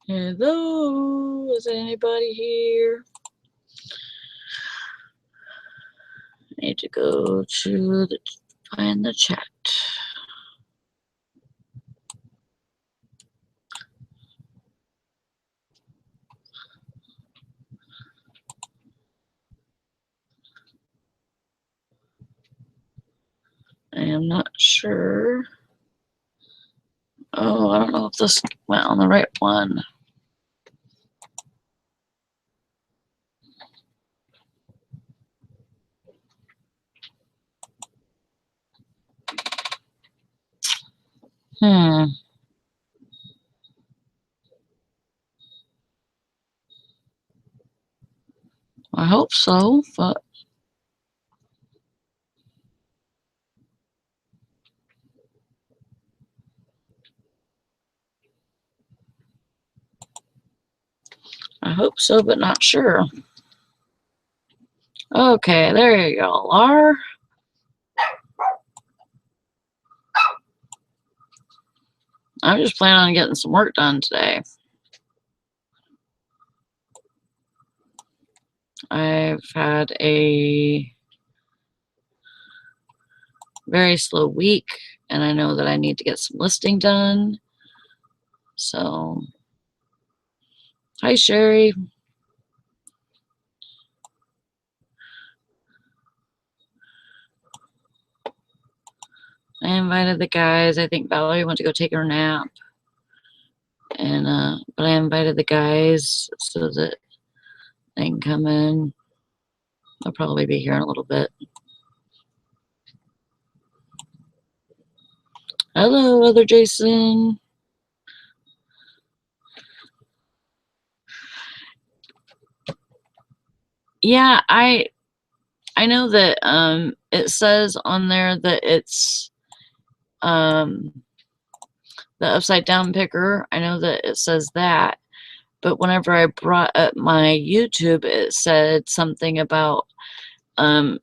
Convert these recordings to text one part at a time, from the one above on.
Hello, is anybody here? I need to go to find the chat. I am not sure. Oh, I don't know if this went on the right one. Hmm. I hope so, but I hope so, but not sure. Okay, there you all are. I'm just planning on getting some work done today. I've had a very slow week, and I know that I need to get some listing done. So, hi, Sherry. I invited the guys. I think Valerie went to go take her nap. And but I invited the guys so that they can come in. They'll probably be here in a little bit. Hello, other Jason. Yeah, I know that it says on there that it's the upside down picker. I know that it says that, but whenever I brought up my YouTube, it said something about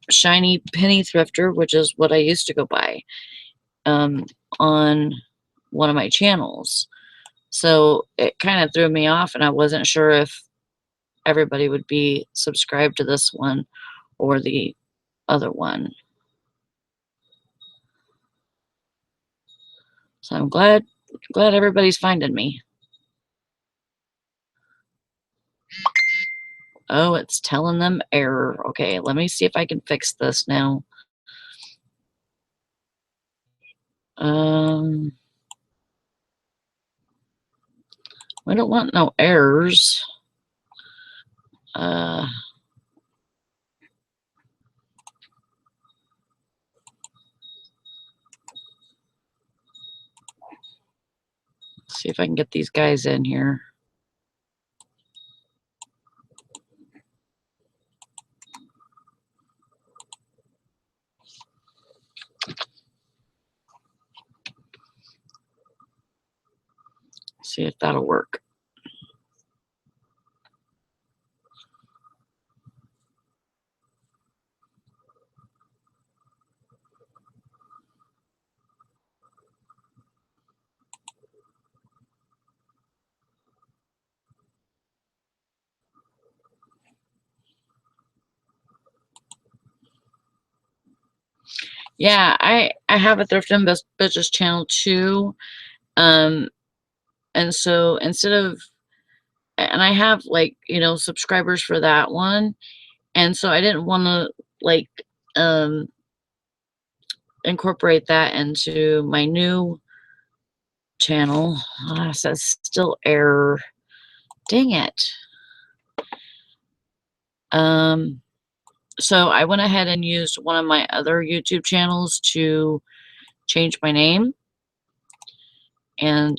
shiny penny thrifter, which is what I used to go by on one of my channels. So it kind of threw me off, and I wasn't sure if everybody would be subscribed to this one or the other one. So I'm glad everybody's finding me. Oh, it's telling them error. Okay, let me see if I can fix this now. We don't want no errors. See if I can get these guys in here. See if that'll work. Yeah, I have a thrift and business channel too. And so instead of, and I have like, subscribers for that one. And so I didn't want to like incorporate that into my new channel. It says still error. Dang it. So I went ahead and used one of my other YouTube channels to change my name. And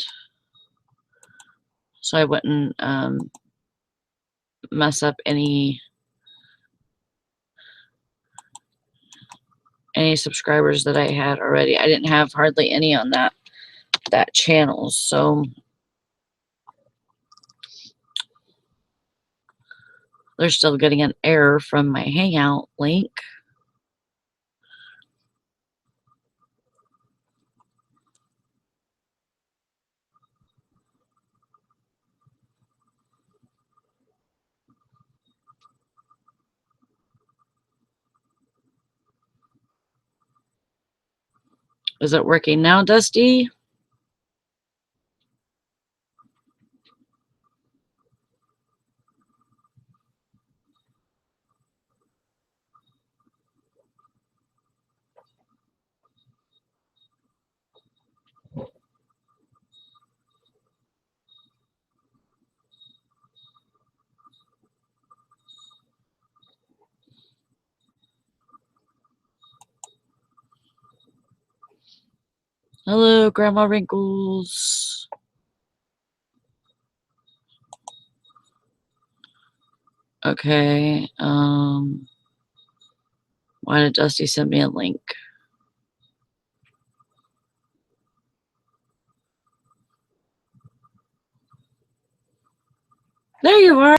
so I wouldn't mess up any subscribers that I had already. I didn't have hardly any on that channel, so they're still getting an error from my Hangout link. Is it working now, Dusty? Hello, Grandma Wrinkles. Okay. Why did Dusty send me a link? There you are.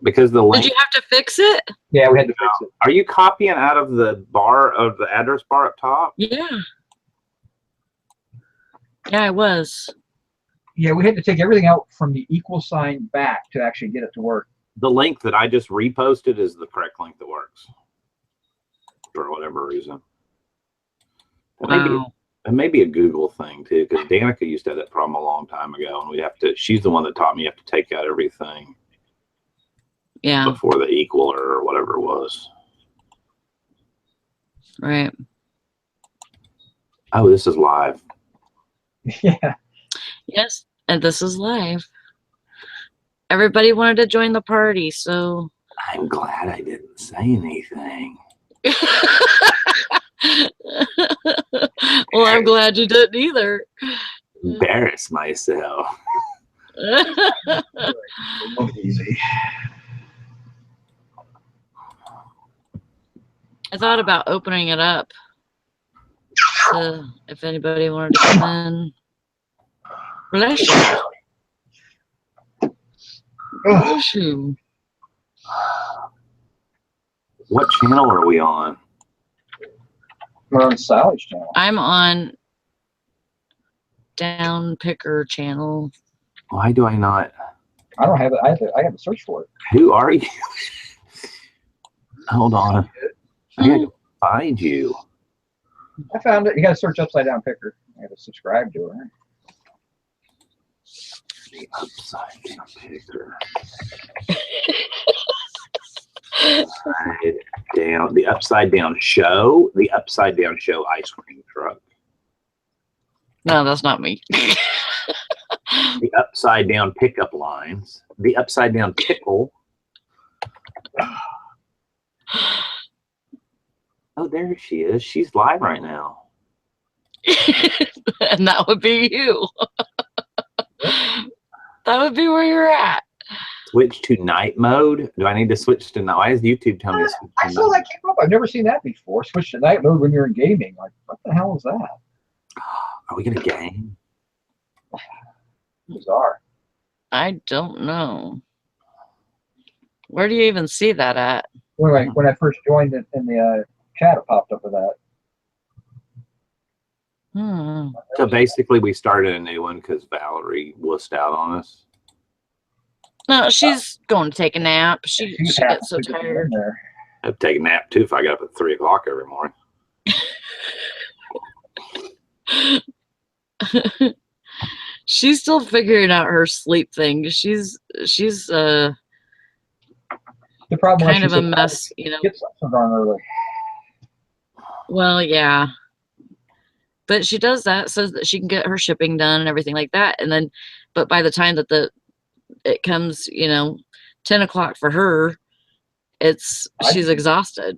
Because the link. Did you have to fix it? Yeah, we had to fix it. Are you copying out of the bar of the address bar up top? Yeah. Yeah, I was. Yeah, we had to take everything out from the equal sign back to actually get it to work. The link that I just reposted is the correct link that works. For whatever reason. Wow. It may be a Google thing too, because Danica used to have that problem a long time ago, and we have to. She's the one that taught me you have to take out everything. Yeah. Before the equaler or whatever it was. Right. Oh, this is live. Yeah. Yes, and this is live. Everybody wanted to join the party, so. I'm glad I didn't say anything. Well, I'm glad you didn't either. Embarrass myself. Easy. I thought about opening it up to if anybody wanted to come in. Bless you. Bless you. What channel are we on? We're on Sally's channel. I'm on Down Picker channel. Why do I not? I don't have it. I have to search for it. Who are you? Hold on. I gotta go find you. I found it. You got to search Upside Down Picker. I got to subscribe to her. The Upside Down Picker. The Upside Down Show. The Upside Down Show ice cream truck. No, that's not me. The Upside Down pickup lines. The Upside Down pickle. Oh, there she is. She's live right now. And that would be you. That would be where you're at. Switch to night mode. Do I need to switch to night? Why is YouTube telling me to switch to I saw that came up. I've never seen that before. Switch to night mode when you're in gaming. Like, what the hell is that? Are we gonna game? Bizarre. I don't know. Where do you even see that at? When I first joined it in the chat, it popped up with that. So basically, we started a new one because Valerie wussed out on us. No, she's going to take a nap. She gets so tired. I'd take a nap too if I got up at 3 o'clock every morning. She's still figuring out her sleep thing. She's the problem kind of a mess, you know. Get something done early. Well, yeah. But she does that so that she can get her shipping done and everything like that. And then, but by the time that it comes, 10 o'clock for her, she's exhausted.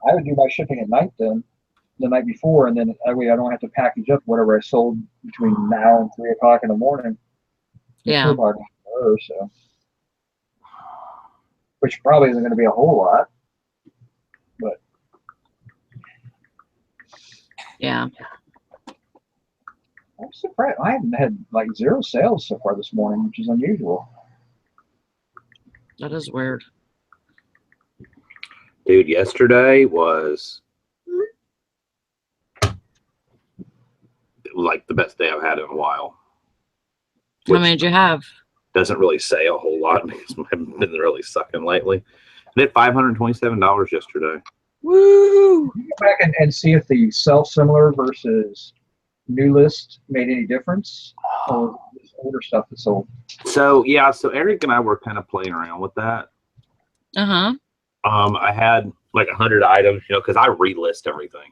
I would do my shipping at night then, the night before, and then that way I don't have to package up whatever I sold between now and 3 o'clock in the morning. Yeah. So, which probably isn't going to be a whole lot, but yeah. I'm surprised. I haven't had like 0 sales so far this morning, which is unusual. That is weird. Dude, yesterday was like the best day I've had in a while. How many did you have? Doesn't really say a whole lot because I haven't been really sucking lately. I did $527 yesterday. Woo! back and see if the similar versus new list made any difference, or this older stuff that's sold? So yeah, so Eric and I were kind of playing around with that. Uh-huh. I had like 100 items, you know, because I relist everything.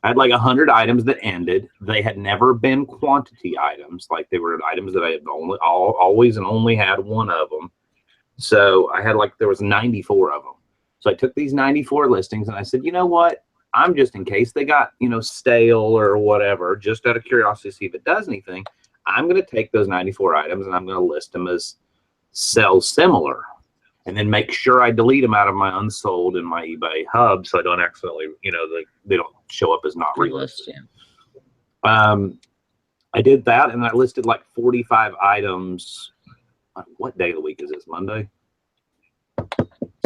I had like 100 items that ended. They had never been quantity items, like they were items that I had always and only had one of them. So I had like, there was 94 of them. So I took these 94 listings and I said, you know what? I'm just in case they got, you know, stale or whatever, just out of curiosity to see if it does anything. I'm going to take those 94 items and I'm going to list them as sell similar, and then make sure I delete them out of my unsold in my eBay hub so I don't accidentally, you know, they don't show up as not relisted. Yeah. I did that, and I listed like 45 items. What day of the week is this? Monday?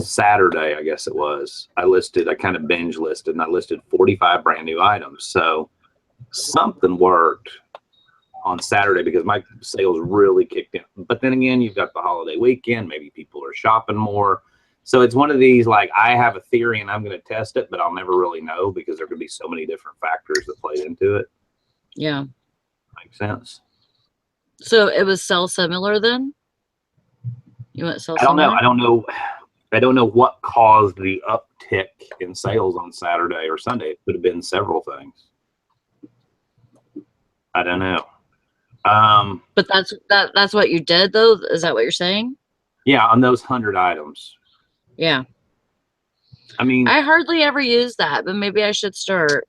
Saturday, I guess it was. I kind of binge listed, and I listed 45 brand new items. So something worked on Saturday because my sales really kicked in. But then again, you've got the holiday weekend. Maybe people are shopping more. So it's one of these, like, I have a theory and I'm going to test it, but I'll never really know because there could be so many different factors that play into it. Yeah. Makes sense. So it was sell similar then? You went sell I don't similar? know. I don't know what caused the uptick in sales on Saturday or Sunday. It could have been several things. I don't know. But that's what you did though? Is that what you're saying? Yeah, on those 100 items. Yeah. I mean, I hardly ever use that, but maybe I should start.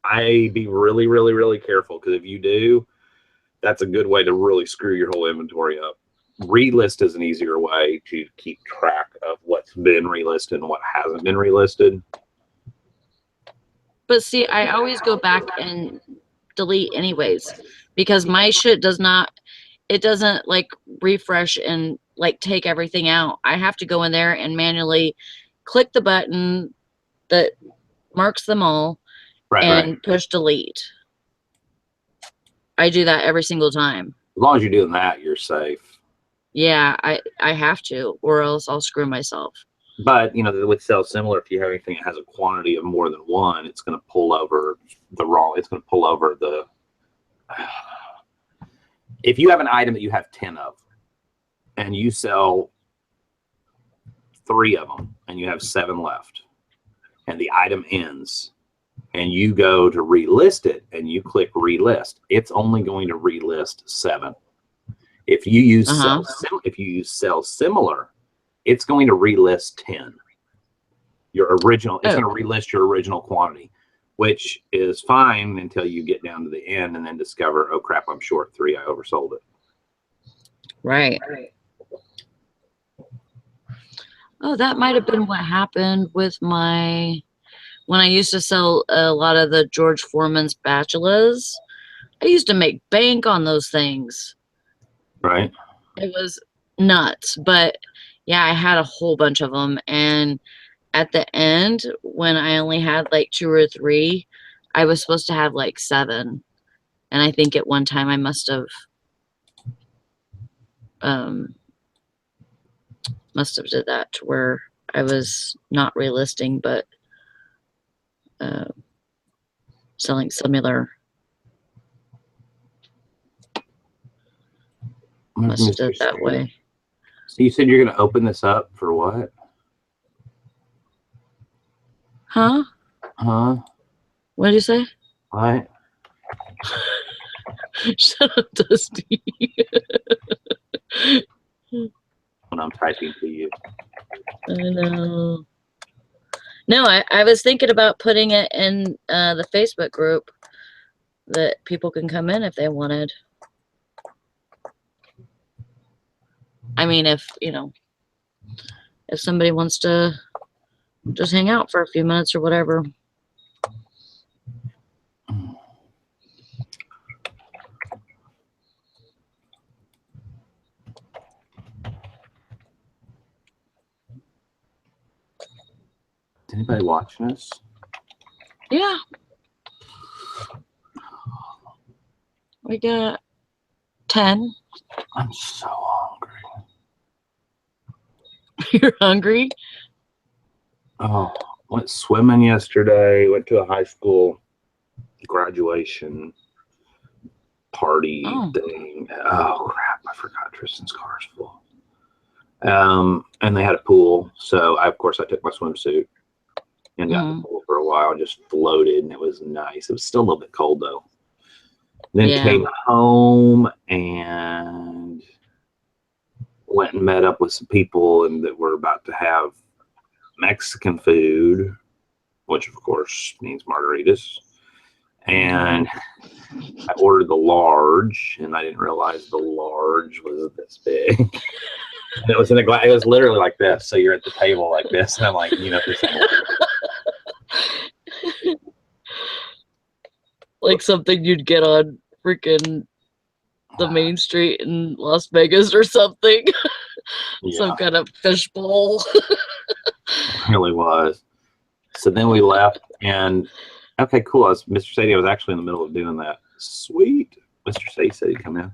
I be really, really, really careful, because if you do, that's a good way to really screw your whole inventory up. Relist is an easier way to keep track of what's been relisted and what hasn't been relisted. But see, I always go back and delete anyways, because my shit doesn't like refresh and like take everything out. I have to go in there and manually click the button that marks them all and push delete. I do that every single time. As long as you're doing that, you're safe. Yeah, I have to, or else I'll screw myself. But, you know, with sell similar, if you have anything that has a quantity of more than one, it's going to pull over the if you have an item that you have 10 of and you sell 3 of them and you have 7 left and the item ends and you go to relist it and you click relist, it's only going to relist 7. If you use sell similar, it's going to relist 10. Your original, it's going to relist your original quantity, which is fine until you get down to the end and then discover, oh crap, I'm short 3, I oversold it. Right. Oh, that might have been what happened with when I used to sell a lot of the George Foreman's spatulas. I used to make bank on those things. Right. It was nuts, but yeah, I had a whole bunch of them, and at the end, when I only had like 2 or 3, I was supposed to have like 7, and I think at one time I must have did that to where I was not relisting, but selling similar. Must have did it that way. So you said you're going to open this up for what? Huh? What did you say? What? Shut up, Dusty. When I'm typing to you. I know. No, I was thinking about putting it in the Facebook group that people can come in if they wanted. I mean, if somebody wants to just hang out for a few minutes or whatever. Is anybody watching us? Yeah. We got 10. I'm so hungry. You're hungry? Oh, Went swimming yesterday. Went to a high school graduation party thing. Oh crap! I forgot Tristan's car is full. And they had a pool, so of course I took my swimsuit and got in the pool for a while. Just floated, and it was nice. It was still a little bit cold though. Then came home and went and met up with some people, and that were about to have Mexican food, which of course means margaritas. And I ordered the large, and I didn't realize the large was this big. And it was in a glass. It was literally like this. So you're at the table like this, and I'm like, this. Like something you'd get on freaking the main street in Las Vegas or something. Some kind of fishbowl. It really was. So then we left, and okay, cool. Mr. Sadie, I was actually in the middle of doing that. Sweet. Mr. Sadie said he'd come in.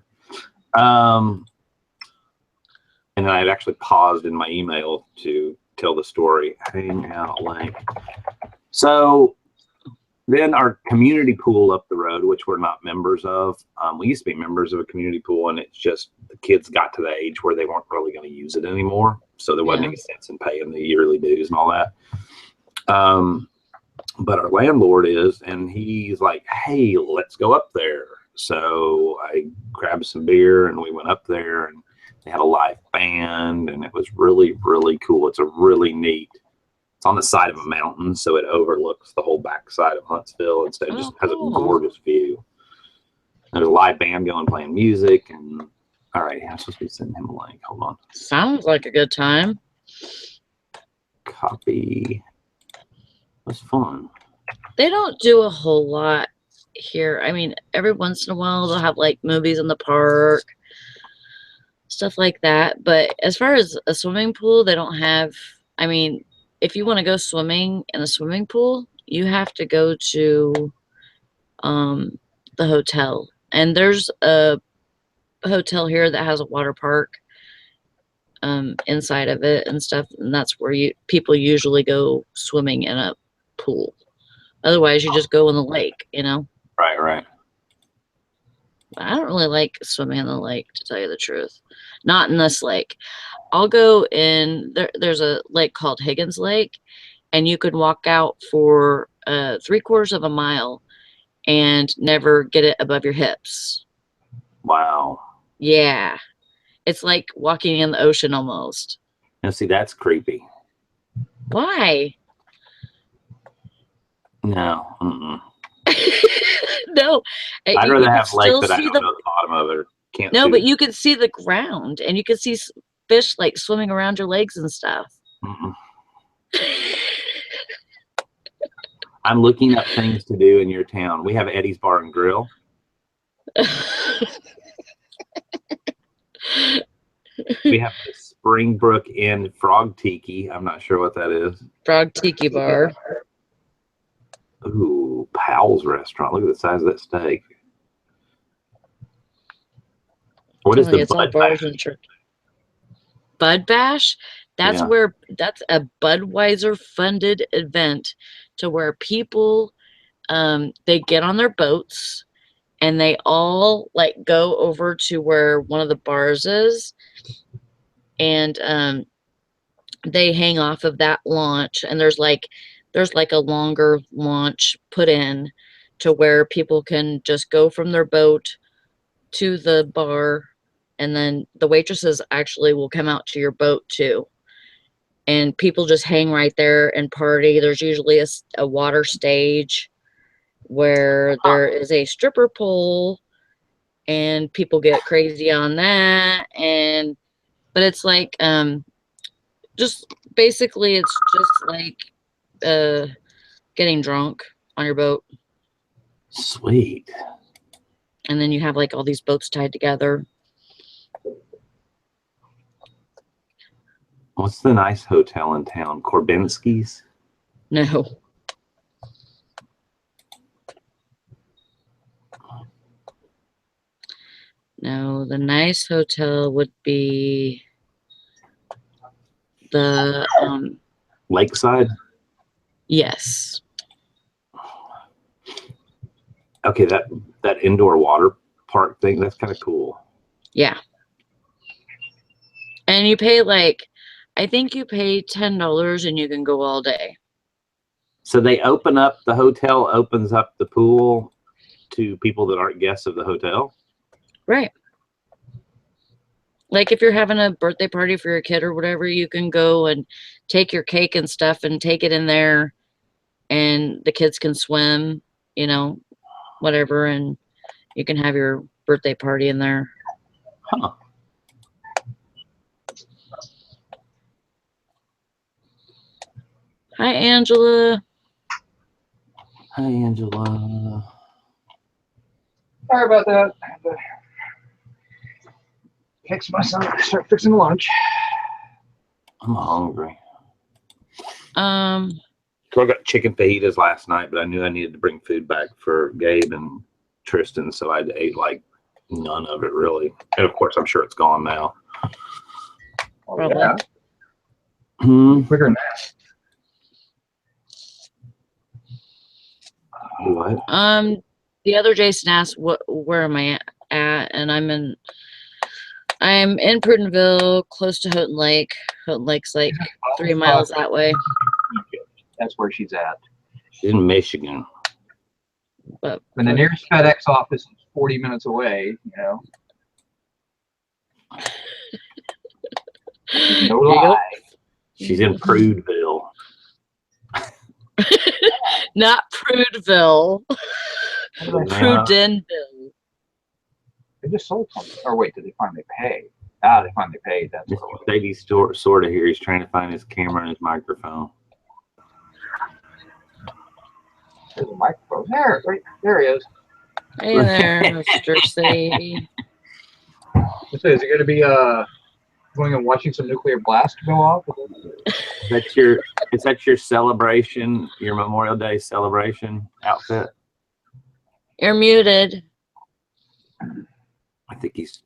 And then I had actually paused in my email to tell the story. Hangout link. So then our community pool up the road, which we're not members of, we used to be members of a community pool, and it's just the kids got to the age where they weren't really going to use it anymore. So there wasn't any sense in paying the yearly dues and all that. But our landlord is, and he's like, hey, let's go up there. So I grabbed some beer, and we went up there, and they had a live band, and it was really, really cool. It's a really neat. It's on the side of a mountain, so it overlooks the whole backside of Huntsville, and so it just has a gorgeous view. There's a live band going, playing music, and all right, I'm supposed to be sending him a link. Hold on. Sounds like a good time. Copy. It was fun. They don't do a whole lot here. I mean, every once in a while they'll have like movies in the park, stuff like that. But as far as a swimming pool, they don't have. I mean, if you want to go swimming in a swimming pool, you have to go to the hotel. And there's a hotel here that has a water park inside of it and stuff, and that's where people usually go swimming in a pool. Otherwise, you just go in the lake, Right. I don't really like swimming in the lake, to tell you the truth. Not in this lake. I'll go in, there's a lake called Higgins Lake, and you can walk out for 3/4 of a mile and never get it above your hips. Wow. Yeah. It's like walking in the ocean almost. Now, see, that's creepy. Why? No. No. I'd rather have a lake that I don't know the bottom of it. Can't see. No, but you can see the ground, and you can see fish like swimming around your legs and stuff. I'm looking up things to do in your town. We have Eddie's Bar and Grill. We have the Springbrook Inn Frog Tiki. I'm not sure what that is. Frog Tiki Bar. Ooh, Powell's Restaurant. Look at the size of that steak. What is the Bud Bash? Bud Bash? That's that's a Budweiser funded event to where people they get on their boats and they all like go over to where one of the bars is, and they hang off of that launch, and there's like a longer launch put in to where people can just go from their boat to the bar, and then the waitresses actually will come out to your boat too. And people just hang right there and party. There's usually a water stage where there is a stripper pole, and people get crazy on that. But it's like, just basically it's just like getting drunk on your boat. Sweet. And then you have like all these boats tied together. What's the nice hotel in town? Korbinski's? No. No, the nice hotel would be the Lakeside? Yes. Okay, that indoor water park thing, that's kind of cool. Yeah. And you pay like, I think you pay $10 and you can go all day. So the hotel opens up the pool to people that aren't guests of the hotel? Right. Like if you're having a birthday party for your kid or whatever, you can go and take your cake and stuff and take it in there and the kids can swim, you know, whatever, and you can have your birthday party in there. Huh. Hi, Angela. Hi, Angela. Sorry about that. I had to fix my son. Start fixing lunch. I'm hungry. So I got chicken fajitas last night, but I knew I needed to bring food back for Gabe and Tristan, so I ate like none of it really. And of course, I'm sure it's gone now. Oh, Probably. yeah. Quicker than that. What? The other Jason asked where am I at, and I'm in Prudentville, close to Houghton Lake. Houghton Lake's like 3 miles that way. That's where she's at. She's in Michigan. But And the nearest FedEx office is 40 minutes away, you know. No lie. She's in Prudeville. not Prudeville. Prudenville. They just sold something. Or wait, did they finally pay? Ah, they finally paid. That's what it was. Sadie's sort of here. He's trying to find his camera and his microphone. There's a microphone. There, right there he is. Hey there, Mr. Sadie. Is it going to be going and watching some nuclear blast go off? Is that your celebration, your Memorial Day celebration outfit? You're muted. I think he's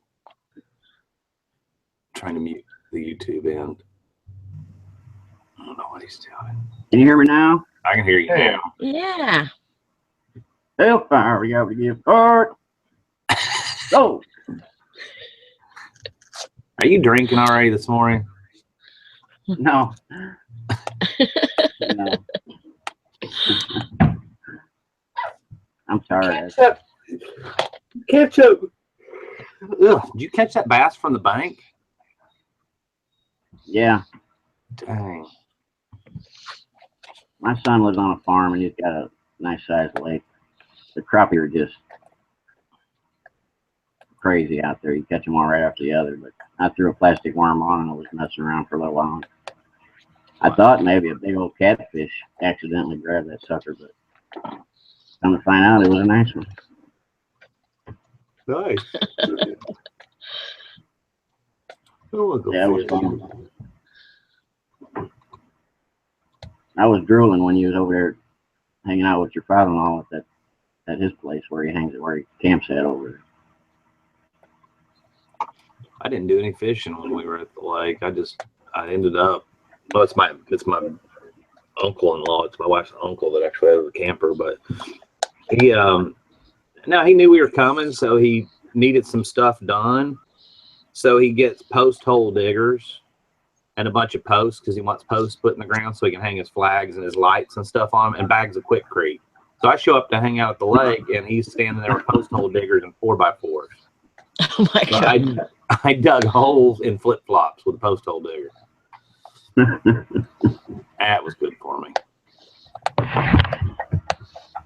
trying to mute the YouTube end. I don't know what he's doing. Can you hear me now? I can hear you now. Yeah. Hellfire, we got to give card. Go. Are you drinking already this morning? No. No. I'm sorry. Ketchup. Ugh, did you catch that bass from the bank? Yeah. Dang. My son lives on a farm and he's got a nice sized lake. The crappie are just crazy out there. You catch them one right after the other. But I threw a plastic worm on and I was messing around for a little while. I thought maybe a big old catfish accidentally grabbed that sucker, but come to find out it was a nice one. Nice. Yeah, it was fun. I was drooling when you was over there hanging out with your father-in-law at his place where he camps at over there. I didn't do any fishing when we were at the lake. I ended up. Well, it's my uncle-in-law. It's my wife's uncle that actually has a camper, but he knew we were coming, so he needed some stuff done. So he gets post hole diggers and a bunch of posts because he wants posts put in the ground so he can hang his flags and his lights and stuff on them, and bags of Quickcrete. So I show up to hang out at the lake, and he's standing there with post hole diggers and 4x4s. Oh my God. I dug holes in flip flops with a post hole digger. That was good for me.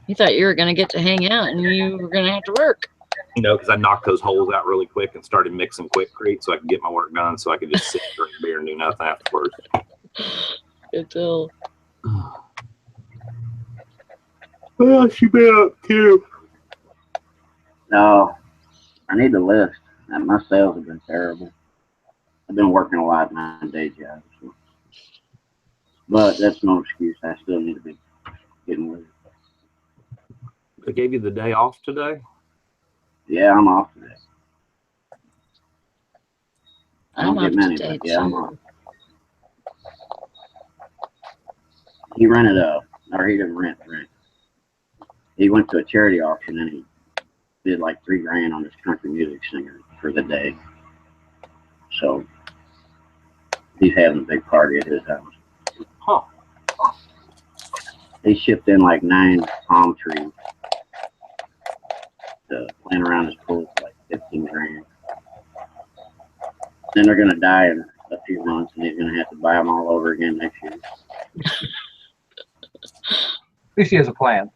You thought you were going to get to hang out and you were going to have to work. You know, because I knocked those holes out really quick and started mixing Quickcrete so I could get my work done, so I could just sit and drink beer and do nothing afterwards. Good deal. What else you been up to? No, I need the list. My sales have been terrible. I've been working a lot in my day job. So. But that's no excuse. I still need to be getting with it. They gave you the day off today? Yeah, I'm off today. I don't I'm get off many, today, but yeah, I'm too. off. He rented a or he didn't rent. He went to a charity auction and he did like $3,000 on this country music singer for the day. So he's having a big party at his house. Huh. He shipped in like 9 palm trees to plant around his pool for like $15,000. Then they're gonna die in a few months, and he's gonna have to buy them all over again next year. At least he has a plan.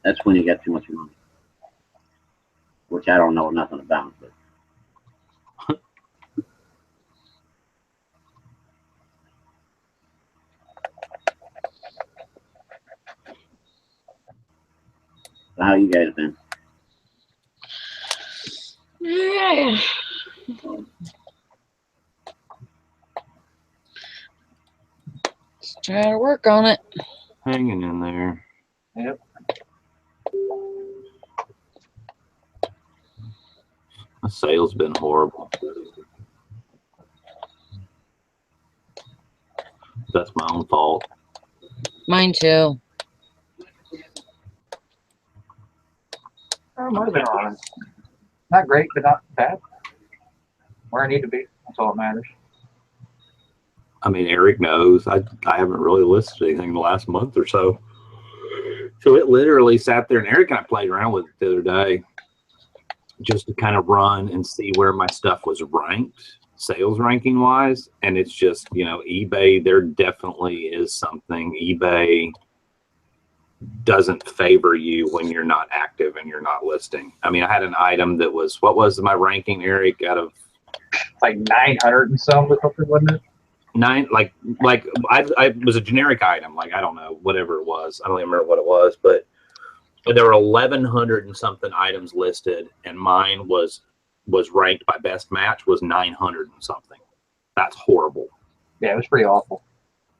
That's when you got too much money, which I don't know nothing about. But so how you guys been? Yeah. Just trying to work on it. Hanging in there. Yep. The sales been horrible. That's my own fault. Mine too. I might have been on. Not great, but not bad. Where I need to be. That's all that matters. I mean, Eric knows I haven't really listed anything in the last month or so. So it literally sat there, and Eric and I played around with it the other day just to kind of run and see where my stuff was ranked, sales ranking wise. And it's just, you know, eBay, there definitely is something. eBay doesn't favor you when you're not active and you're not listing. I mean, I had an item that was, what was my ranking, Eric, out of Like 900 and some or something, wasn't it? 9, like I was a generic item, like I don't know, whatever it was. I don't even remember what it was, but there were 1,100 and something items listed, and mine was ranked by best match was 900 and something. That's horrible. Yeah, it was pretty awful.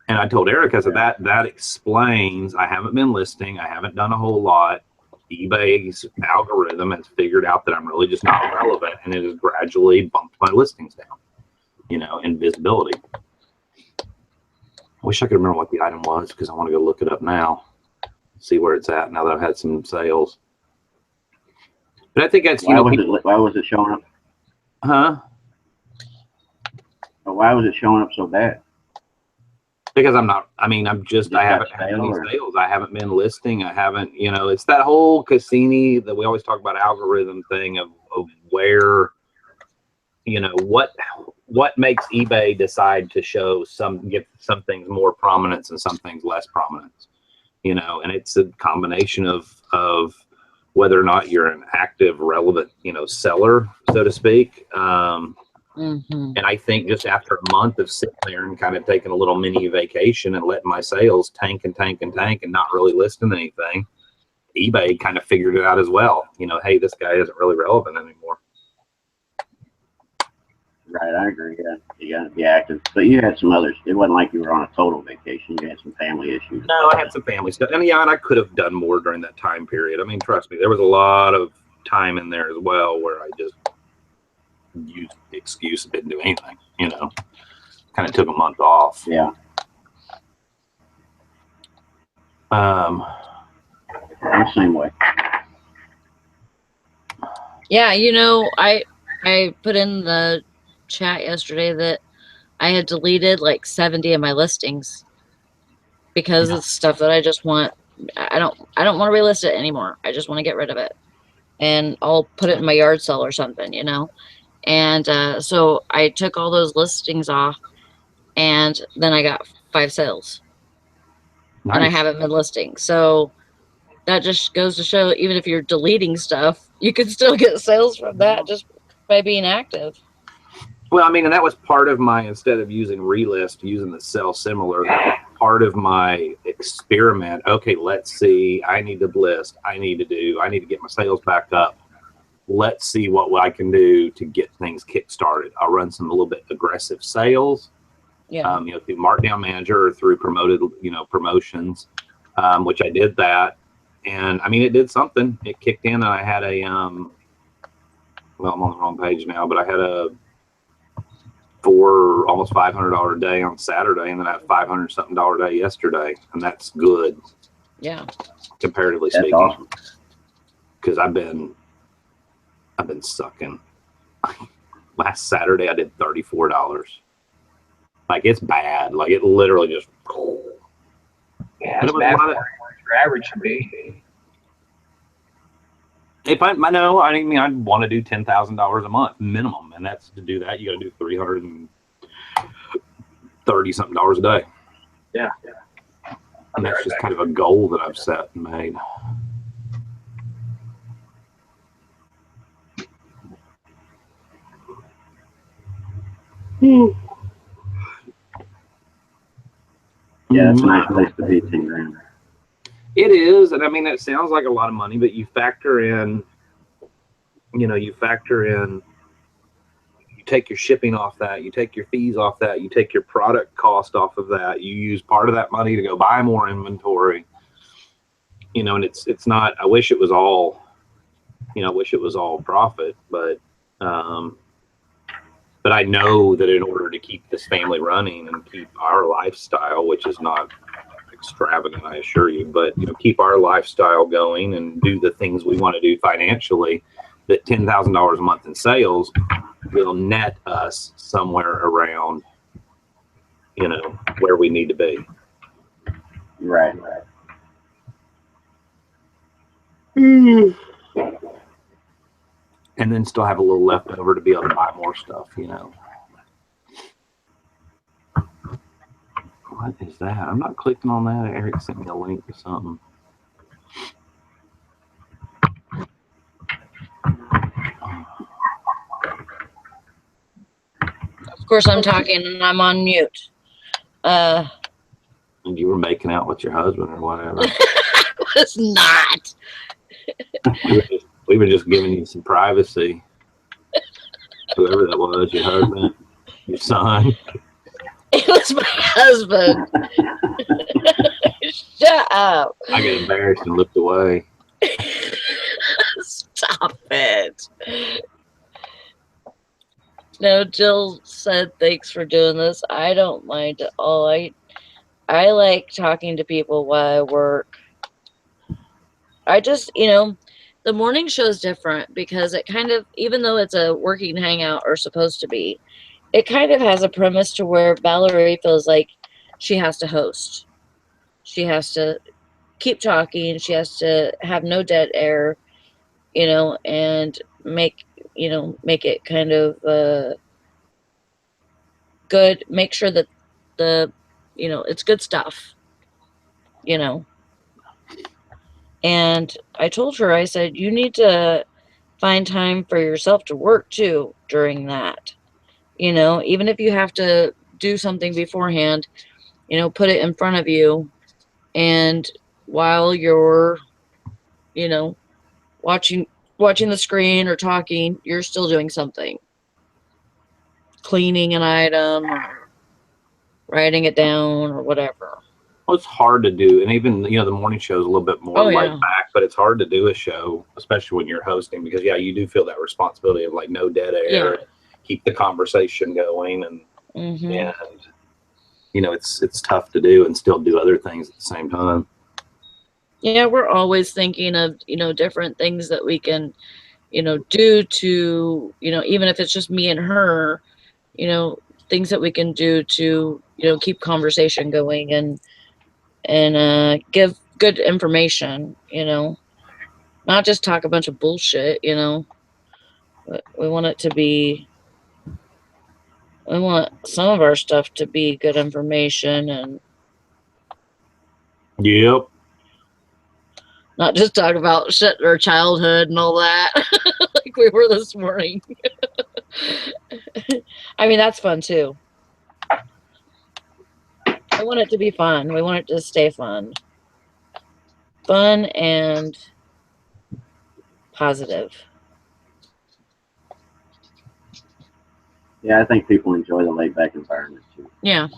And I told Eric, I said that explains I haven't been listing, I haven't done a whole lot. eBay's algorithm has figured out that I'm really just not relevant, and it has gradually bumped my listings down, you know, and visibility. I wish I could remember what the item was because I want to go look it up now, see where it's at now that I've had some sales. But I think that's, why was it showing up? Huh? Why was it showing up so bad? Because I'm not, I mean, I haven't had any sales. I haven't been listing. I haven't, you know, it's that whole Cassini that we always talk about algorithm thing of where, you know, what makes eBay decide to show give some things more prominence and some things less prominence, you know, and it's a combination of whether or not you're an active, relevant, you know, seller, so to speak. And I think just after a month of sitting there and kind of taking a little mini vacation and letting my sales tank and not really listing anything, eBay kind of figured it out as well. You know, hey, this guy isn't really relevant anymore. Right, I agree. Yeah, you got to be active. But you had some others. It wasn't like you were on a total vacation. You had some family issues. No, I had some family stuff. And yeah, and I could have done more during that time period. I mean, trust me, there was a lot of time in there as well where I just used the excuse and didn't do anything, you know. Kind of took a month off. Yeah. I'm the same way. Yeah, you know, I put in the chat yesterday that I had deleted like 70 of my listings because it's stuff that I just want. I don't want to relist it anymore. I just want to get rid of it, and I'll put it in my yard sale or something, you know. And so I took all those listings off, and then I got 5 sales. Nice. And I haven't been listing. So that just goes to show, even if you're deleting stuff, you can still get sales from that just by being active. Well, I mean, and that was part of my, instead of using relist, using the sell similar, that was part of my experiment. Okay, let's see. I need to list. I need to get my sales back up. Let's see what I can do to get things kick-started. I'll run some a little bit aggressive sales, you know, through Markdown Manager or through promotions, which I did that. And I mean, it did something. It kicked in, and I had a, well, I'm on the wrong page now, but I had a almost $500 a day on Saturday, and then I had $500 something day yesterday, and that's good. Yeah. Comparatively That's speaking. awesome. Because I've been sucking. Last Saturday I did $34. Like, it's bad. Like, it literally just. Yeah, But that's it was bad a lot for of, your average should be. if I know, I mean, I'd want to do $10,000 a month minimum, and that's to do that. You got to do $330 something a day. Yeah. And that's just kind of a goal that I've set and made. Yeah, it's a nice place to be, 10 grand. It is, and I mean, it sounds like a lot of money, but you factor in, you take your shipping off that, you take your fees off that, you take your product cost off of that, you use part of that money to go buy more inventory, and it's not, I wish it was all profit, but I know that in order to keep this family running and keep our lifestyle, which is not extravagant, I assure you, but keep our lifestyle going and do the things we want to do financially, that $10,000 a month in sales will net us somewhere around where we need to be. Right. And then still have a little left over to be able to buy more stuff. What is that? I'm not clicking on that. Eric sent me a link to something. Of course, I'm talking and I'm on mute. And you were making out with your husband or whatever. It's not. We were just giving you some privacy. Whoever that was, your husband, your son. It was my husband. Shut up. I got embarrassed and looked away. Stop it. No, Jill said thanks for doing this. I don't mind at all. I like talking to people while I work. I just, the morning show is different because it kind of, even though it's a working hangout or supposed to be, it kind of has a premise to where Valerie feels like she has to host. She has to keep talking. She has to have no dead air, and make it kind of good. Make sure that it's good stuff, And I told her, I said, you need to find time for yourself to work too during that. Even if you have to do something beforehand, put it in front of you. And while you're, watching the screen or talking, you're still doing something. Cleaning an item or writing it down or whatever. Well, it's hard to do, and even the morning show is a little bit more laid back, but it's hard to do a show, especially when you're hosting, because you do feel that responsibility of like no dead air, keep the conversation going, and it's tough to do and still do other things at the same time. Yeah, we're always thinking of different things that we can do to even if it's just me and her, things that we can do to keep conversation going and give good information, not just talk a bunch of bullshit, but we want it to be, we want some of our stuff to be good information and not just talk about shit or childhood and all that like we were this morning. I mean, that's fun too. I want it to be fun. We want it to stay fun. Fun and positive. Yeah, I think people enjoy the laid back environment too. Yeah.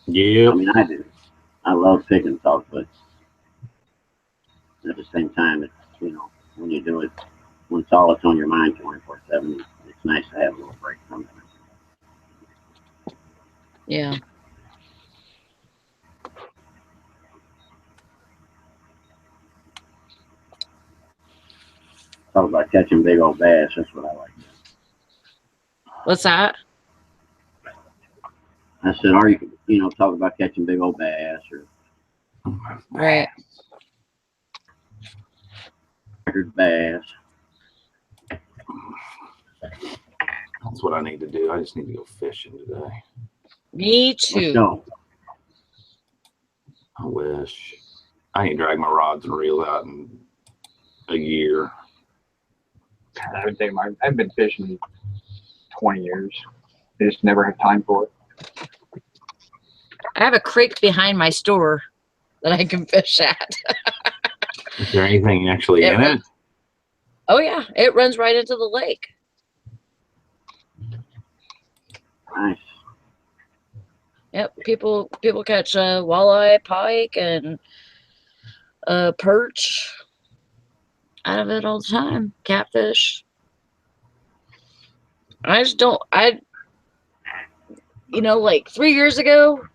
Yeah. I mean, I do. I love picking talk, but at the same time, it's, when you do it, when it's on your mind 24/7, it's nice to have a little break from it. Yeah. Talk about catching big old bass. That's what I like. What's that? I said, are you talk about catching big old bass or Right. record bass. That's what I need to do. I just need to go fishing today. Me Let's too. go. I wish. I ain't dragged my rods and reels out in a year. I would think I've been fishing 20 years. I just never have time for it. I have a creek behind my store that I can fish at. Is there anything actually in it? Oh yeah, it runs right into the lake. Nice. Yep, people catch walleye, pike, and perch out of it all the time. Catfish. I just don't. Like 3 years ago,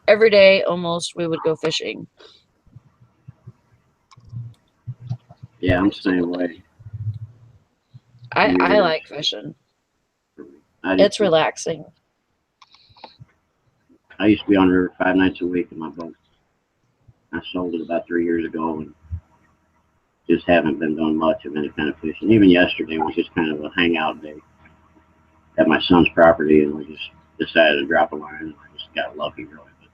every day almost we would go fishing. Yeah, I'm the same way. I like fishing. It's relaxing. I used to be on the river 5 nights a week in my boat. I sold it about 3 years ago and just haven't been doing much of any kind of fishing. Even yesterday was just kind of a hangout day at my son's property, and we just decided to drop a line, and I just got lucky, really. But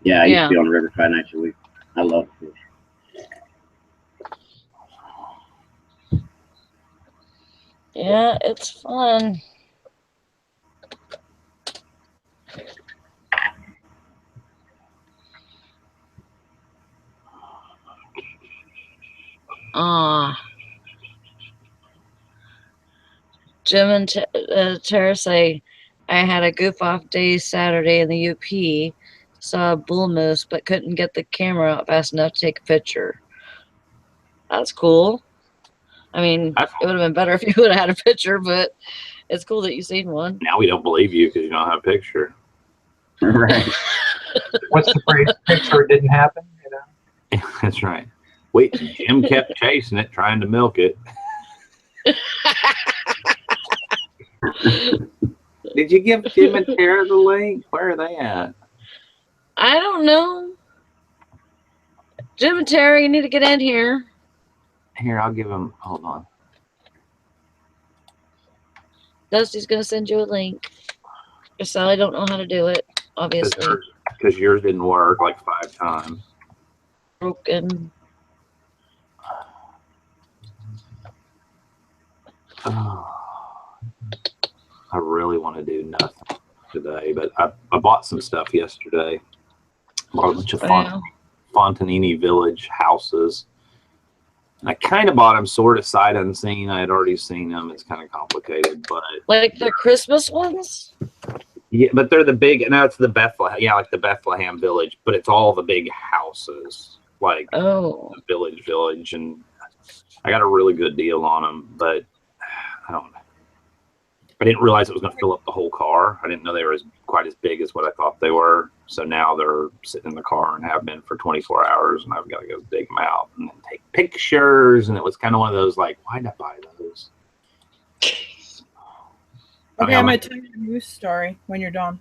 yeah, I used to be on the river 5 nights a week. I love to fish. Yeah, it's fun. Jim and Tara say, I had a goof off day Saturday in the UP, saw a bull moose, but couldn't get the camera out fast enough to take a picture. That's cool. I mean, it would have been better if you would have had a picture, but it's cool that you seen one. Now we don't believe you because you don't have a picture. Right. What's the phrase? Picture it didn't happen. That's right. Wait, Jim kept chasing it, trying to milk it. Did you give Jim and Tara the link? Where are they at? I don't know. Jim and Tara, you need to get in here. Here, I'll give them. Hold on. Dusty's going to send you a link. Because Sally don't know how to do it, obviously. Because yours didn't work like 5 times. Broken. Oh, I really want to do nothing today, but I bought some stuff yesterday. Bought a bunch of Fontanini Village houses. And I kind of bought them sort of sight unseen. I had already seen them. It's kind of complicated, but like the Christmas ones. Yeah, but they're the big. Now it's the Bethlehem. Yeah, like the Bethlehem Village, but it's all the big houses, like the village, and I got a really good deal on them, but I didn't realize it was going to fill up the whole car. I didn't know they were quite as big as what I thought they were. So now they're sitting in the car and have been for 24 hours, and I've got to go dig them out and then take pictures. And it was kind of one of those like, why'd I buy those? Okay, I'm going to tell you a moose story when you're done.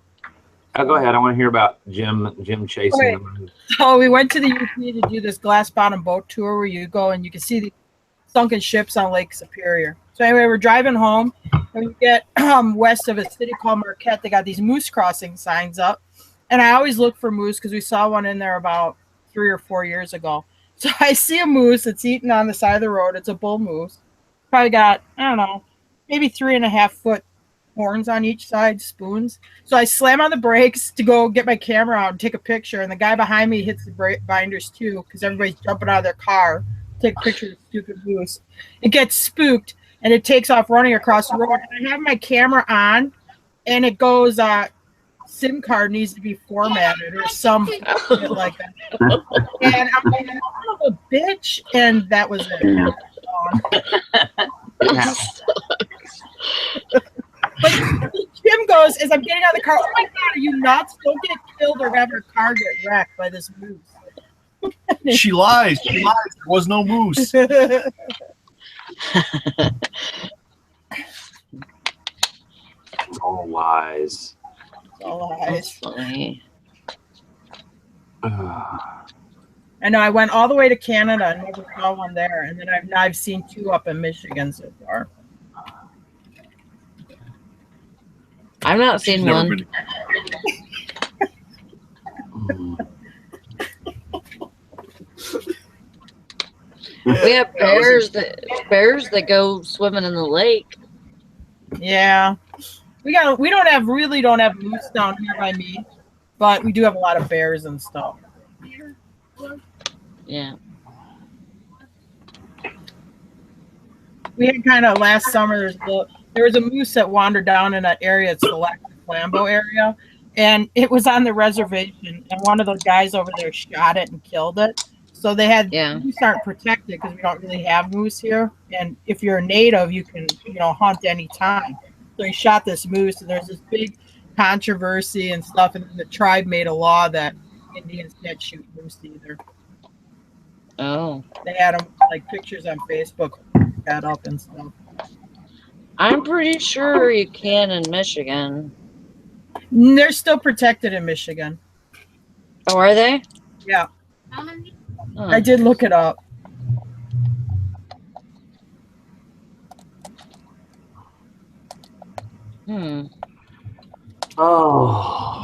Oh, go ahead. I want to hear about Jim chasing them. So we went to the UP to do this glass bottom boat tour where you go and you can see the sunken ships on Lake Superior. So anyway, we're driving home, and we get west of a city called Marquette. They got these moose crossing signs up, and I always look for moose because we saw one in there about 3 or 4 years ago. So I see a moose that's eating on the side of the road. It's a bull moose. Probably got, I don't know, maybe 3.5 foot horns on each side, spoons. So I slam on the brakes to go get my camera out and take a picture, and the guy behind me hits the brake binders too because everybody's jumping out of their car to take a picture of the stupid moose. It gets spooked, and it takes off running across the road. And I have my camera on, and it goes, SIM card needs to be formatted or some shit like that. And I'm like, son of a bitch, and that was it. But Kim goes, as I'm getting out of the car, oh my God, are you nuts? Don't get killed or have her car get wrecked by this moose. She lies. She lies. There was no moose. It's all lies. All That's lies. funny. I know I went all the way to Canada and never saw one there, and then I've seen 2 up in Michigan so far. I've not She's seen never one. been. We have bears that go swimming in the lake. Yeah, we don't have moose down here by me, but we do have a lot of bears and stuff. Yeah. We had kind of last summer. There was a moose that wandered down in that area. It's the Lac Flambeau area, and it was on the reservation. And one of those guys over there shot it and killed it. So they had moose aren't protected because we don't really have moose here. And if you're a native, you can hunt anytime. So he shot this moose, and there's this big controversy and stuff. And the tribe made a law that Indians can't shoot moose either. Oh. They had them like pictures on Facebook, that up and stuff. I'm pretty sure you can in Michigan. They're still protected in Michigan. Oh, are they? Yeah. Huh. I did look it up. Oh.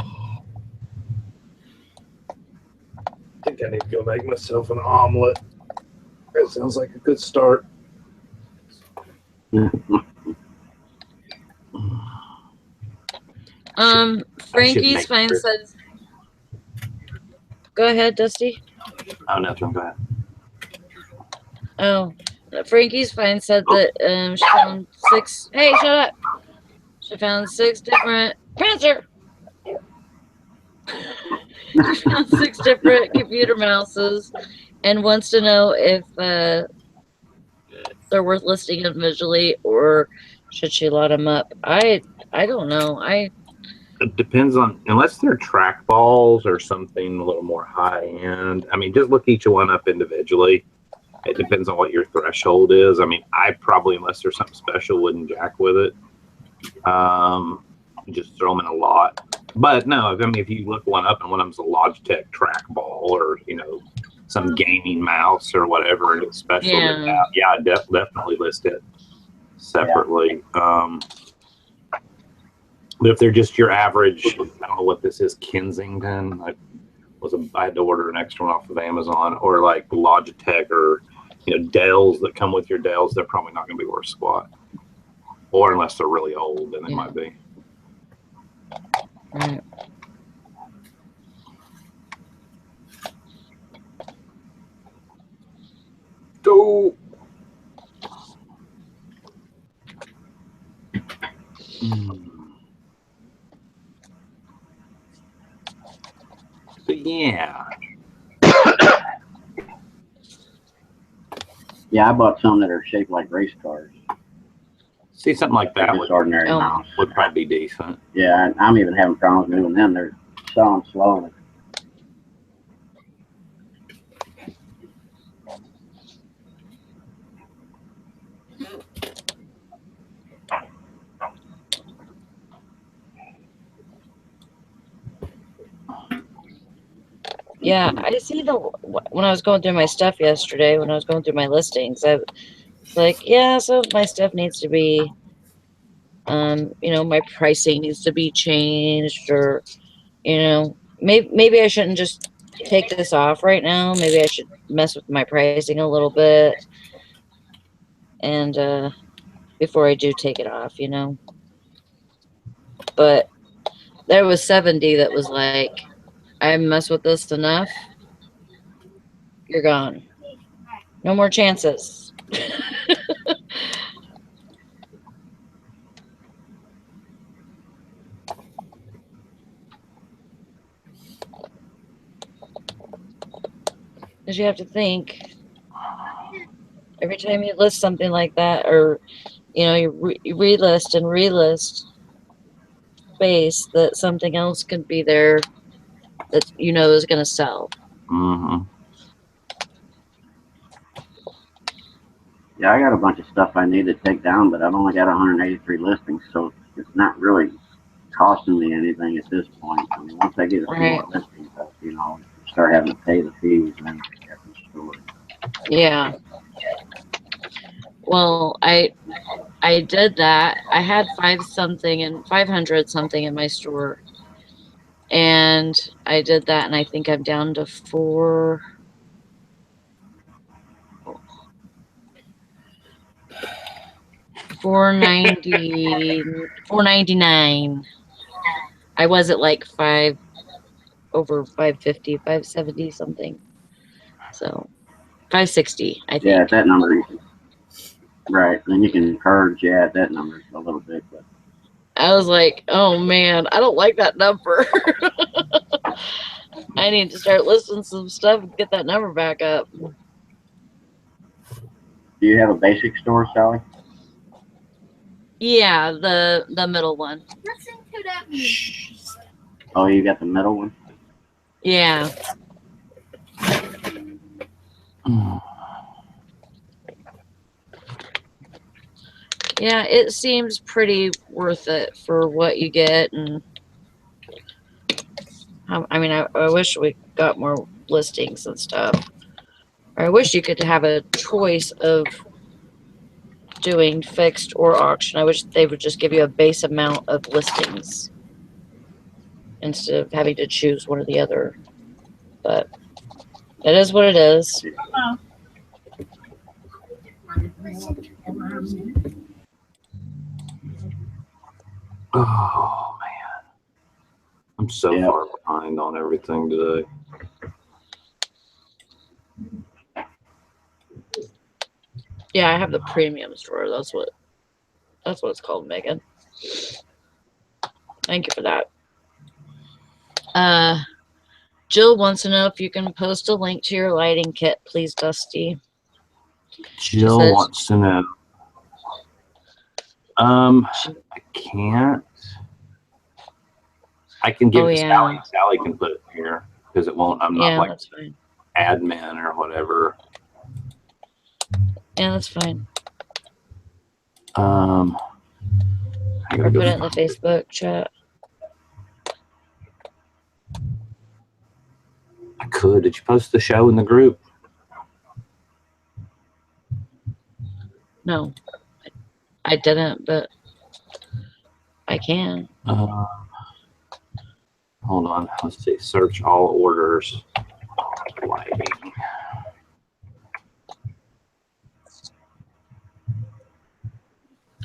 I think I need to go make myself an omelet. That sounds like a good start. Frankie's Fine says. Go ahead, Dusty. Oh, nothing. Go ahead. Oh, Frankie's Fine said that she found 6. Hey, shut up! She found 6 different Prancer. She found 6 different computer mouses, and wants to know if they're worth listing individually or should she lot them up. I don't know. It depends on, unless they're trackballs or something a little more high end. I mean, just look each one up individually. It depends on what your threshold is. I mean, I probably, unless there's something special, wouldn't jack with it. Just throw them in a lot. But no, if you look one up and one of them's a Logitech trackball or some gaming mouse or whatever, and it's special. Yeah, definitely list it separately. Yeah. But if they're just your average, I don't know what this is, Kensington. I had to order an extra one off of Amazon, or like Logitech or Dells that come with your Dells. They're probably not going to be worth squat, or unless they're really old, then they might be. Right. So, yeah. Yeah, I bought some that are shaped like race cars. See, something like that Just ordinary mouse would probably be decent. Yeah, I'm even having problems moving them. They're selling slowly. Yeah, I see when I was going through my stuff yesterday, when I was going through my listings, I was like, yeah, so my stuff needs to be, my pricing needs to be changed, or, maybe I shouldn't just take this off right now. Maybe I should mess with my pricing a little bit, and before I do take it off, But there was 70 that was like, I mess with this enough, you're gone. No more chances. Because you have to think, every time you list something like that, or you relist and relist, space that something else could be there that you know is going to sell. Mm-hmm. Yeah, I got a bunch of stuff I need to take down, but I've only got 183 listings, so it's not really costing me anything at this point. I mean, once I get a few more listings up, you know, start having to pay the fees and then different story. Yeah. Well, I did that. I had 500 something in my store, and I did that, and I think I'm down to 499. I was at like over 550, 570 something. So 560, I think. Yeah, at that number, right. Then you can purge, at that number a little bit. But I was like, oh man, I don't like that number. I need to start listing some stuff and get that number back up. do you have a basic store, Sally? Yeah, the middle one. Listen to that music. Oh, you got the middle one? Yeah. Yeah, it seems pretty worth it for what you get, and I mean, I wish we got more listings and stuff. Or I wish you could have a choice of doing fixed or auction. I wish they would just give you a base amount of listings instead of having to choose one or the other. But it is what it is. Oh man, I'm so far behind on everything today. Yeah, I have the premium store. That's what it's called, Megan. Thank you for that. Jill wants to know if you can post a link to your lighting kit, please, Dusty. Jill wants to know. I can't. I can give it to Sally. Sally can put it here because it won't. I'm not like that's fine. Admin or whatever. Yeah, that's fine. I Or put it in the Facebook chat. I could. Did you post the show in the group? No, I didn't, but I can. Hold on. Let's see. Search all orders. Lighting.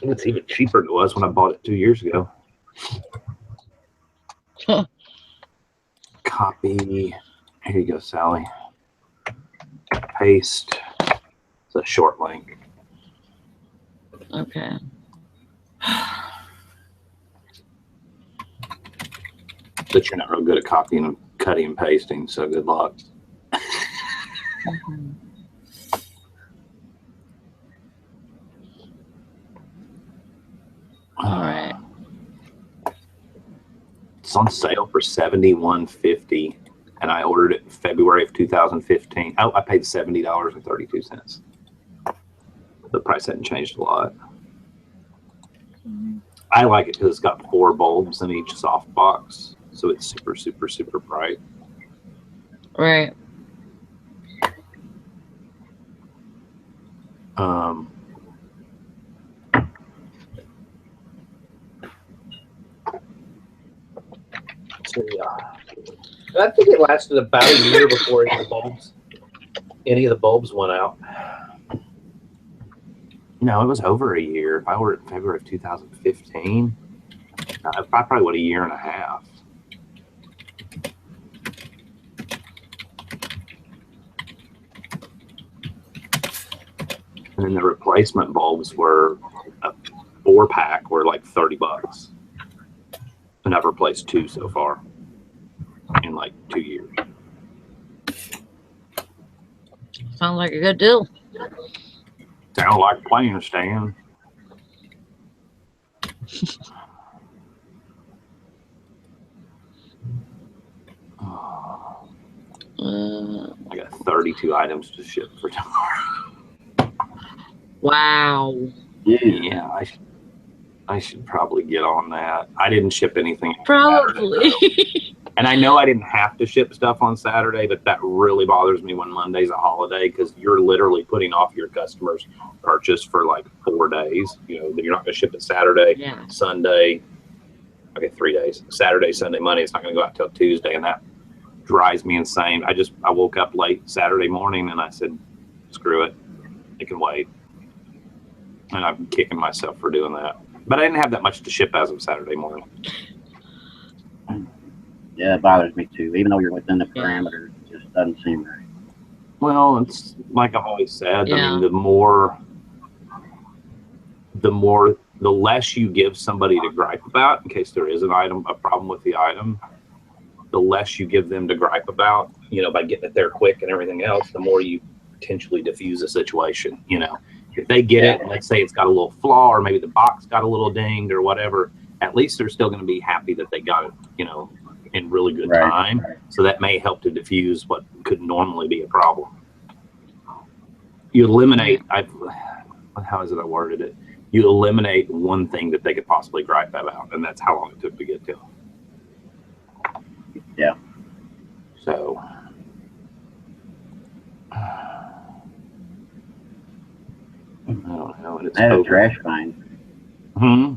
It's even cheaper than it was when I bought it 2 years ago. Copy. Here you go, Sally. Paste. It's a short link. Okay. But you're not real good at copying and cutting and pasting, so good luck. All right. It's on sale for $71.50, and I ordered it in February of 2015. Oh, I paid $70.32. The price hadn't changed a lot. I like it because it's got 4 bulbs in each soft box, so it's super, super, super bright. Right. So yeah, I think it lasted about a year before any of the bulbs went out. No, it was over a year. If I ordered in February of 2015, I probably would a year and a half. And then the replacement bulbs were a 4-pack, were like $30. And I've replaced 2 so far in like 2 years. Sounds like a good deal. Sound like playing, Stan. I got 32 items to ship for tomorrow. Wow. Yeah, I should probably get on that. I didn't ship anything on Probably. Saturday, and I know I didn't have to ship stuff on Saturday, but that really bothers me when Monday's a holiday because you're literally putting off your customers' purchase for like 4 days. You know, you're not going to ship it Saturday, Yeah. Sunday. Okay, 3 days. Saturday, Sunday, Monday. It's not going to go out till Tuesday, and that drives me insane. I woke up late Saturday morning and I said, screw it. It can wait. And I'm kicking myself for doing that. But I didn't have that much to ship as of Saturday morning. Yeah, it bothers me too. Even though you're within the parameters, it just doesn't seem right. Well, it's like I've always said. Yeah. I mean, the less you give somebody to gripe about, in case there is a problem with the item, the less you give them to gripe about, you know, by getting it there quick and everything else, the more you potentially diffuse a situation, you know. If they get it, and let's say it's got a little flaw, or maybe the box got a little dinged or whatever, at least they're still going to be happy that they got it, you know, in really good time. Right. So that may help to diffuse what could normally be a problem. You eliminate, how is it I worded it? You eliminate one thing that they could possibly gripe about, and that's how long it took to get to them. Yeah. So. I don't know. I had a trash find. Hmm.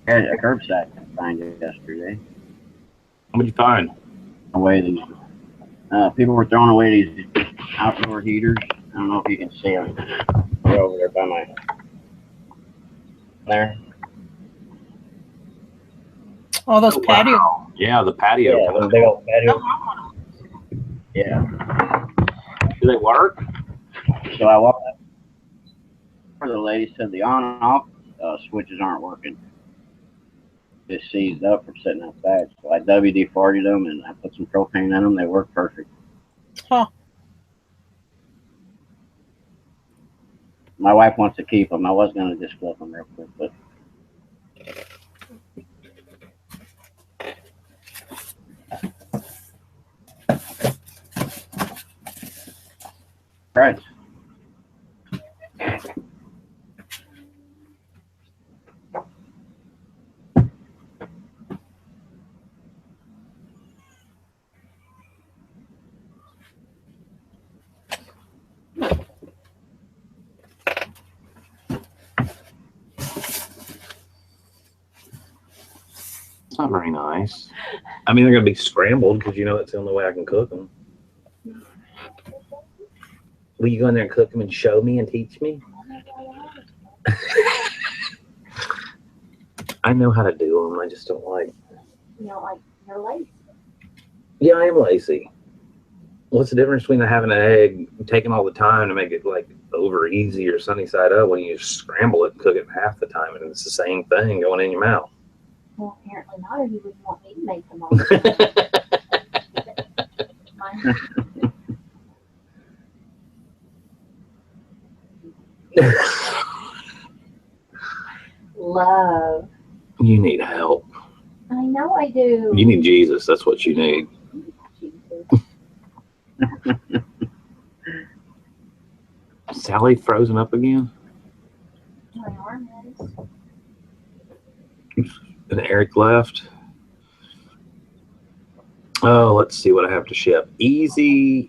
I had a curbside find yesterday. What did you find? Away these people were throwing away these outdoor heaters. I don't know if you can see them. They're over there by my Oh, those patio. Wow. Yeah, the patio. Yeah, those big old patio. Yeah. Do they work? So I walked up where the lady said the on and off switches aren't working. Just seized up from sitting outside. So I WD-40'd them and I put some propane in them. They work perfect. Huh. My wife wants to keep them. I was going to just flip them real quick, but. Right. It's not very nice. I mean, they're going to be scrambled because you know that's the only way I can cook them. Will you go in there and cook them and show me and teach me? I know how to do them. I just don't like. You know, like you're lazy. Yeah, I am lazy. What's the difference between having an egg, taking all the time to make it like over easy or sunny side up when you just scramble it and cook it in half the time, and it's the same thing going in your mouth? Well, apparently not, or you wouldn't want me to make them all. Love. You need help. I know I do. You need Jesus. That's what you need. Jesus. Sally frozen up again? My arm is. And Eric left. Oh, let's see what I have to ship. Easy,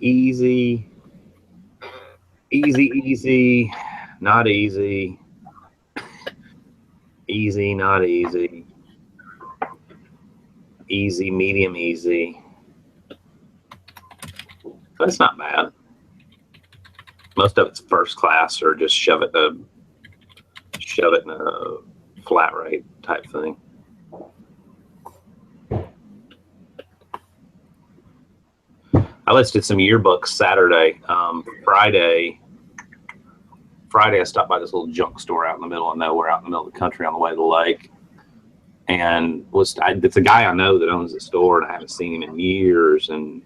not easy. Easy, not easy. Easy, medium, easy. That's not bad. Most of it's first class or just shove it in a flat rate type thing. I listed some yearbooks Saturday. Friday I stopped by this little junk store out in the middle of nowhere, out in the middle of the country on the way to the lake. And it's a guy I know that owns the store, and I haven't seen him in years. And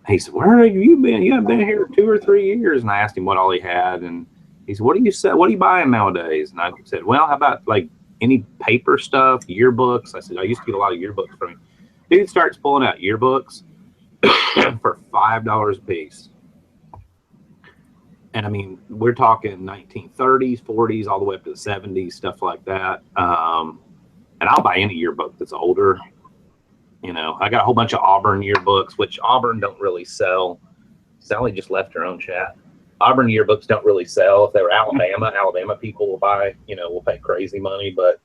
he said, "Where have you been? You haven't been here 2 or 3 years." And I asked him what all he had, and he said, "What do you buying nowadays?" And I said, "Well, how about like any paper stuff, yearbooks. I said, I used to get a lot of yearbooks from him. Dude starts pulling out yearbooks for $5 a piece. And I mean, we're talking 1930s, 40s, all the way up to the 70s, stuff like that. And I'll buy any yearbook that's older. You know, I got a whole bunch of Auburn yearbooks, which Auburn don't really sell. Sally just left her own chat. Auburn yearbooks don't really sell. If they were Alabama people will buy, you know, will pay crazy money. But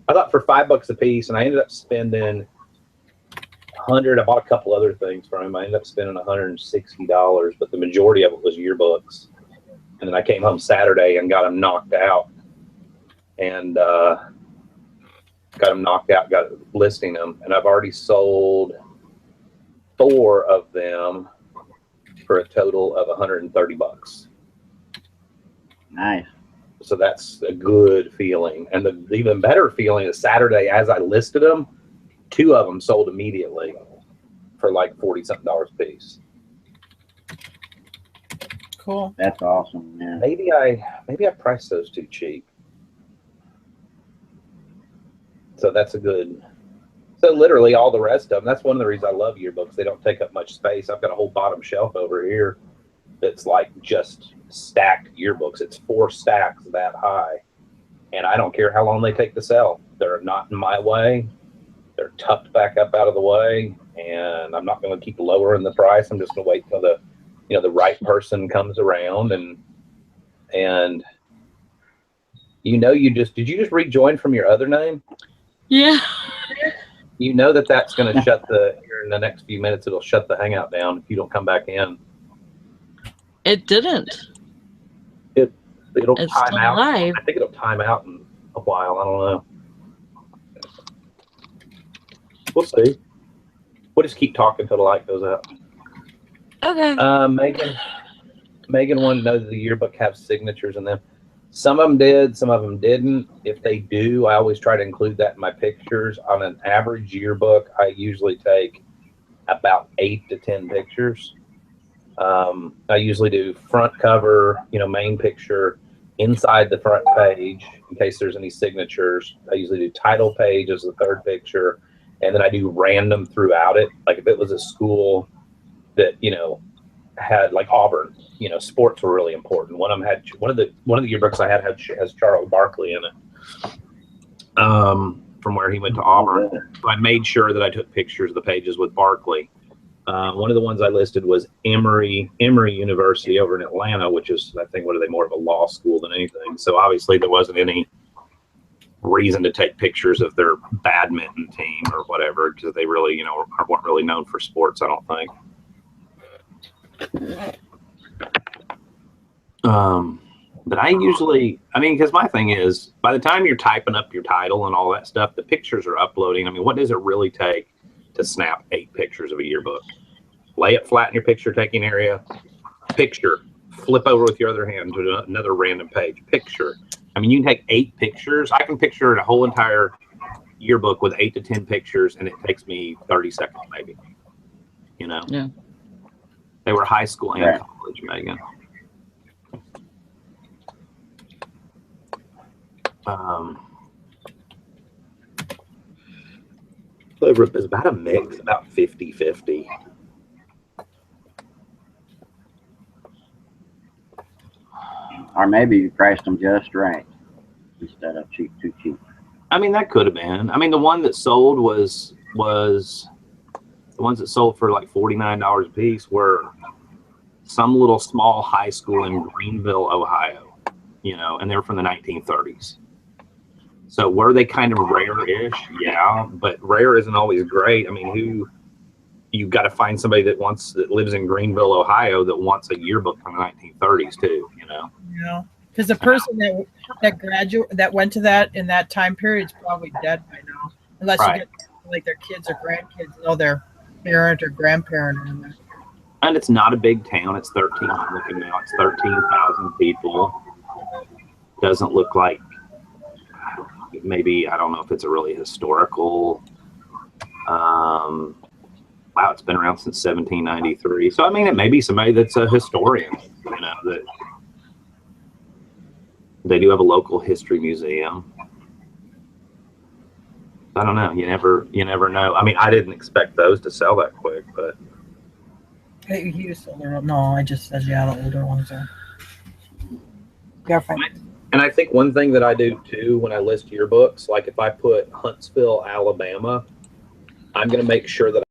I thought for $5 a piece, and I ended up spending $100. I bought a couple other things from him. I ended up spending $160, but the majority of it was yearbooks. And then I came home Saturday and got them knocked out. And got listing them. And I've already sold 4 of them for a total of $130. Nice. So that's a good feeling. And the even better feeling is Saturday, as I listed them, 2 of them sold immediately for like $40-something a piece. Cool. That's awesome, man. Maybe I priced those too cheap. So that's a good. So literally all the rest of them. That's one of the reasons I love yearbooks. They don't take up much space. I've got a whole bottom shelf over here that's like just stacked yearbooks. It's 4 stacks that high, and I don't care how long they take to sell. They're not in my way. They're tucked back up out of the way, and I'm not going to keep lowering the price. I'm just going to wait till the right person comes around and did you just rejoin from your other name? Yeah. You know that's going to shut here in the next few minutes. It'll shut the Hangout down if you don't come back in. It didn't. It'll It's time still out. live. I think it'll time out in a while. I don't know. We'll see. We'll just keep talking until the light goes out. Okay. Megan wanted to know that the yearbook have signatures in them. Some of them did, some of them didn't. If they do, I always try to include that in my pictures. On an average yearbook, I usually take about 8 to 10 pictures. I usually do front cover, main picture, inside the front page in case there's any signatures. I usually do title page as the 3rd picture, and then I do random throughout it. Like if it was a school that had like Auburn, sports were really important. One of them had one of the yearbooks I had has Charles Barkley in it, from where he went to Auburn. So I made sure that I took pictures of the pages with Barkley. One of the ones I listed was Emory University over in Atlanta, which is, I think, more of a law school than anything. So obviously there wasn't any reason to take pictures of their badminton team or whatever, because they really, weren't really known for sports, I don't think. But I usually, because my thing is, by the time you're typing up your title and all that stuff, the pictures are uploading. What does it really take to snap 8 pictures of a yearbook? Lay it flat in your picture taking area, picture, flip over with your other hand to another random page, picture. You can take 8 pictures. I can picture a whole entire yearbook with 8 to 10 pictures, and it takes me 30 seconds maybe. Yeah. They were high school and college, Megan. It's about a mix, about 50-50. Or maybe you priced them just right instead of too cheap. That could have been. The one that sold was the ones that sold for like $49 a piece were some little small high school in Greenville, Ohio, and they're from the 1930s. So were they kind of rare-ish? Yeah, but rare isn't always great. You've got to find somebody that lives in Greenville, Ohio, that wants a yearbook from the 1930s too, Yeah, because the person that went to that in that time period is probably dead by now, unless you get like their kids or grandkids know their parent or grandparent. And it's not a big town. It's 13. I'm looking now. It's 13,000 people. Doesn't look like. Maybe, I don't know if it's a really historical. Wow, it's been around since 1793. So it may be somebody that's a historian. That they do have a local history museum. I don't know. You never know. I mean, I didn't expect those to sell that quick, but Hey, he was older. No, I just said yeah, the older ones are. Girlfriend. and I think one thing that I do too when I list yearbooks, like if I put Huntsville, Alabama, I'm going to make sure that